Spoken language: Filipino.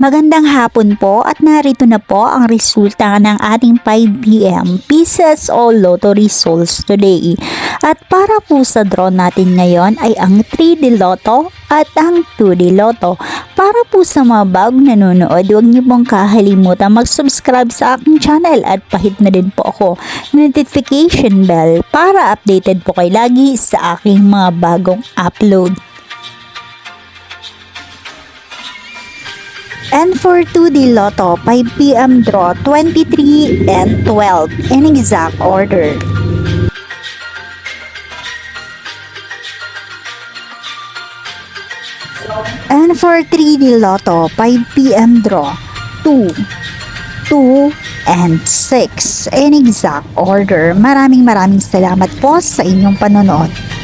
Magandang hapon po at narito na po ang resulta ng ating 5pm Pieces o Lotto results today. At para po sa draw natin ngayon ay ang 3D Lotto at ang 2D Lotto. Para po sa mga bagong nanonood, huwag niyo pong kakalimutan mag-subscribe sa aking channel at pahit na din po ako notification bell para updated po kayo lagi sa aking mga bagong upload. And for 2D Lotto, 5pm draw 23 and 12 in exact order. And for 3D Lotto, 5pm draw 2, 2, and 6 in exact order. Maraming salamat po sa inyong panonood.